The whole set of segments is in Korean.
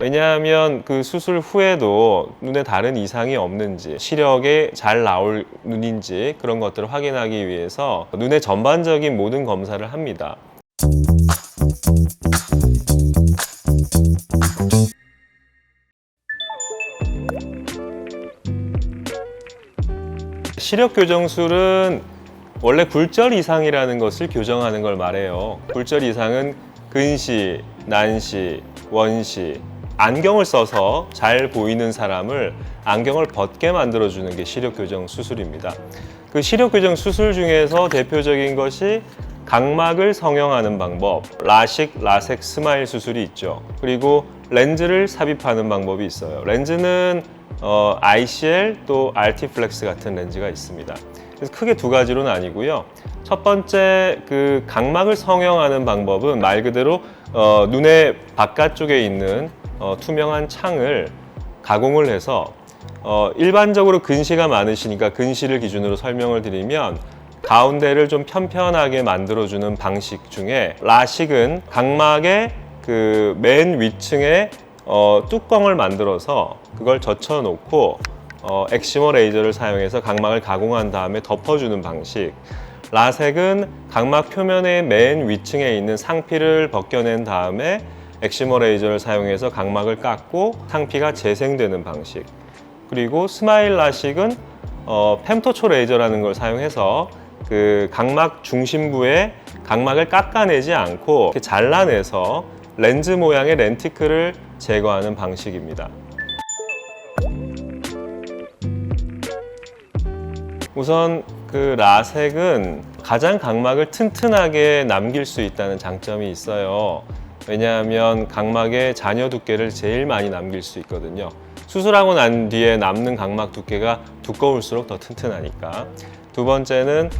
왜냐하면 그 수술 후에도 눈에 다른 이상이 없는지, 시력에 잘 나올 눈인지 그런 것들을 확인하기 위해서 눈의 전반적인 모든 검사를 합니다. 시력 교정술은 원래 굴절 이상이라는 것을 교정하는 걸 말해요. 굴절 이상은 근시, 난시, 원시, 안경을 써서 잘 보이는 사람을 안경을 벗게 만들어주는 게 시력 교정 수술입니다. 그 시력 교정 수술 중에서 대표적인 것이 각막을 성형하는 방법, 라식, 라섹, 스마일 수술이 있죠. 그리고 렌즈를 삽입하는 방법이 있어요. 렌즈는 ICL 또 RT플렉스 같은 렌즈가 있습니다. 그래서 크게 두 가지로 나뉘고요. 첫 번째 그 각막을 성형하는 방법은 말 그대로 눈의 바깥쪽에 있는 투명한 창을 가공을 해서 일반적으로 근시가 많으시니까 근시를 기준으로 설명을 드리면 가운데를 좀 편편하게 만들어주는 방식 중에 라식은 각막의 그 맨 위층에 뚜껑을 만들어서 그걸 젖혀놓고 엑시머 레이저를 사용해서 각막을 가공한 다음에 덮어주는 방식. 라섹은 각막 표면의 맨 위층에 있는 상피를 벗겨낸 다음에 엑시머 레이저를 사용해서 각막을 깎고 상피가 재생되는 방식. 그리고 스마일 라식은 펜토초 레이저라는 걸 사용해서 그 각막 중심부에 각막을 깎아내지 않고 이렇게 잘라내서 렌즈 모양의 렌티클을 제거하는 방식입니다. 우선 그 라섹은 가장 각막을 튼튼하게 남길 수 있다는 장점이 있어요. 왜냐하면 각막의 잔여 두께를 제일 많이 남길 수 있거든요. 수술하고 난 뒤에 남는 각막 두께가 두꺼울수록 더 튼튼하니까. 두 번째는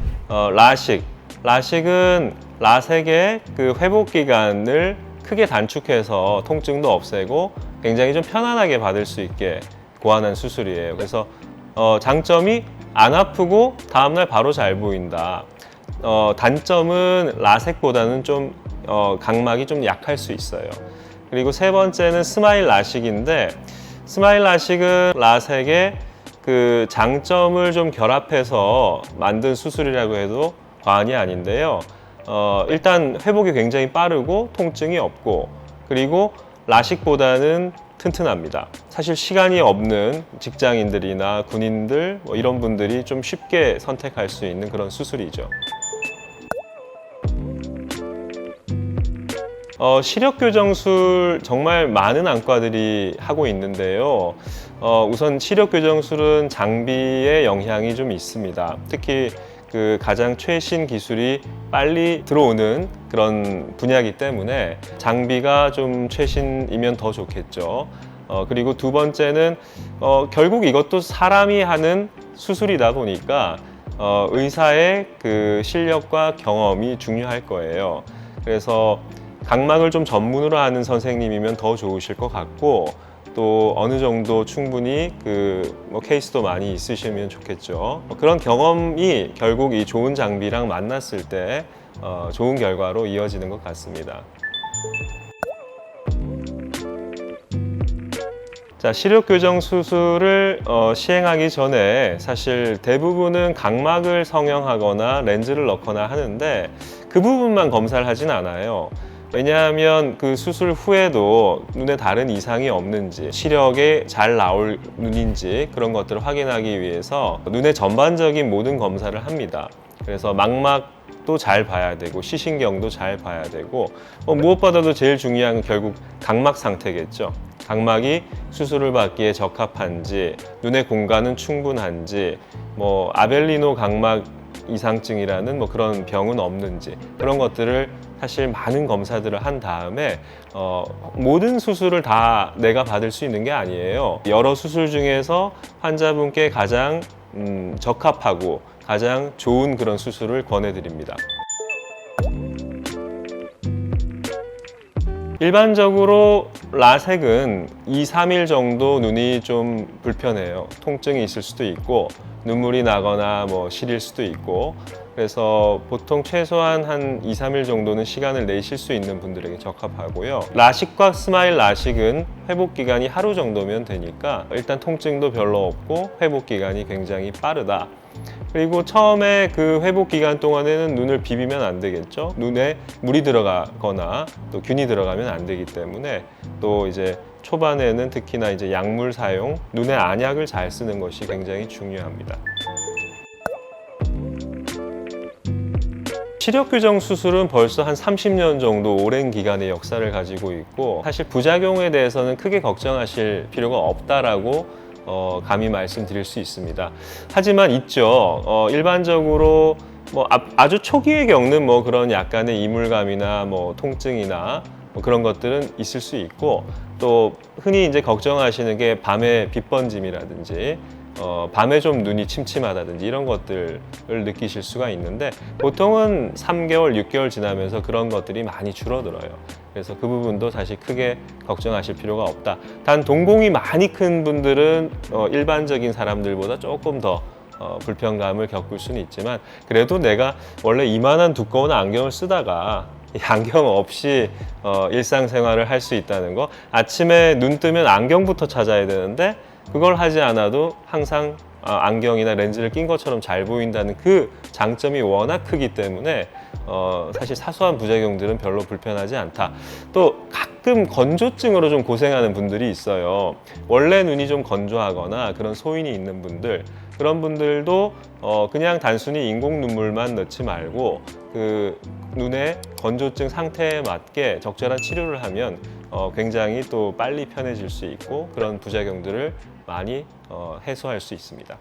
라식. 라식은 라섹의 그 회복 기간을 크게 단축해서 통증도 없애고 굉장히 좀 편안하게 받을 수 있게 고안한 수술이에요. 그래서 장점이 안 아프고 다음날 바로 잘 보인다. 단점은 라섹보다는 좀 각막이 좀 약할 수 있어요. 그리고 세 번째는 스마일 라식인데 스마일 라식은 라섹의 그 장점을 좀 결합해서 만든 수술이라고 해도 과언이 아닌데요. 일단 회복이 굉장히 빠르고 통증이 없고 그리고 라식보다는 튼튼합니다. 사실 시간이 없는 직장인들이나 군인들 뭐 이런 분들이 좀 쉽게 선택할 수 있는 그런 수술이죠. 시력 교정술 정말 많은 안과들이 하고 있는데요. 우선 시력 교정술은 장비의 영향이 좀 있습니다. 특히 그 가장 최신 기술이 빨리 들어오는 그런 분야이기 때문에 장비가 좀 최신이면 더 좋겠죠. 그리고 두 번째는 결국 이것도 사람이 하는 수술이다 보니까 의사의 그 실력과 경험이 중요할 거예요. 그래서 각막을 좀 전문으로 하는 선생님이면 더 좋으실 것 같고 또 어느 정도 충분히 케이스도 많이 있으시면 좋겠죠. 그런 경험이 결국 이 좋은 장비랑 만났을 때 좋은 결과로 이어지는 것 같습니다. 자, 시력 교정 수술을 시행하기 전에 사실 대부분은 각막을 성형하거나 렌즈를 넣거나 하는데 그 부분만 검사를 하진 않아요. 왜냐하면 그 수술 후에도 눈에 다른 이상이 없는지, 시력에 잘 나올 눈인지 그런 것들을 확인하기 위해서 눈의 전반적인 모든 검사를 합니다. 그래서 망막도 잘 봐야 되고 시신경도 잘 봐야 되고 무엇보다도 제일 중요한 건 결국 각막 상태겠죠. 각막이 수술을 받기에 적합한지, 눈의 공간은 충분한지, 아벨리노 각막 이상증이라는 그런 병은 없는지 그런 것들을 사실 많은 검사들을 한 다음에 모든 수술을 다 내가 받을 수 있는 게 아니에요. 여러 수술 중에서 환자분께 가장 적합하고 가장 좋은 그런 수술을 권해드립니다. 일반적으로 라섹은 2-3일 정도 눈이 좀 불편해요. 통증이 있을 수도 있고 눈물이 나거나 시릴 수도 있고 그래서 보통 최소한 한 2, 3일 정도는 시간을 내실 수 있는 분들에게 적합하고요. 라식과 스마일 라식은 회복 기간이 하루 정도면 되니까 일단 통증도 별로 없고 회복 기간이 굉장히 빠르다. 그리고 처음에 그 회복 기간 동안에는 눈을 비비면 안 되겠죠. 눈에 물이 들어가거나 또 균이 들어가면 안 되기 때문에 또 이제 초반에는 특히나 이제 약물 사용, 눈의 안약을 잘 쓰는 것이 굉장히 중요합니다. 시력 교정 수술은 벌써 한 30년 정도 오랜 기간의 역사를 가지고 있고 사실 부작용에 대해서는 크게 걱정하실 필요가 없다라고 감히 말씀드릴 수 있습니다. 하지만 있죠. 일반적으로 아주 초기에 겪는 그런 약간의 이물감이나 통증이나 그런 것들은 있을 수 있고 또 흔히 이제 걱정하시는 게 밤에 빛번짐이라든지 밤에 좀 눈이 침침하다든지 이런 것들을 느끼실 수가 있는데 보통은 3개월, 6개월 지나면서 그런 것들이 많이 줄어들어요. 그래서 그 부분도 사실 크게 걱정하실 필요가 없다. 단 동공이 많이 큰 분들은 일반적인 사람들보다 조금 더 불편감을 겪을 수는 있지만 그래도 내가 원래 이만한 두꺼운 안경을 쓰다가 안경 없이 일상생활을 할 수 있다는 거, 아침에 눈 뜨면 안경부터 찾아야 되는데 그걸 하지 않아도 항상 안경이나 렌즈를 낀 것처럼 잘 보인다는 그 장점이 워낙 크기 때문에 사실 사소한 부작용들은 별로 불편하지 않다. 또 가끔 건조증으로 좀 고생하는 분들이 있어요. 원래 눈이 좀 건조하거나 그런 소인이 있는 분들, 그런 분들도 그냥 단순히 인공 눈물만 넣지 말고 그 눈의 건조증 상태에 맞게 적절한 치료를 하면 굉장히 또 빨리 편해질 수 있고 그런 부작용들을 많이 해소할 수 있습니다.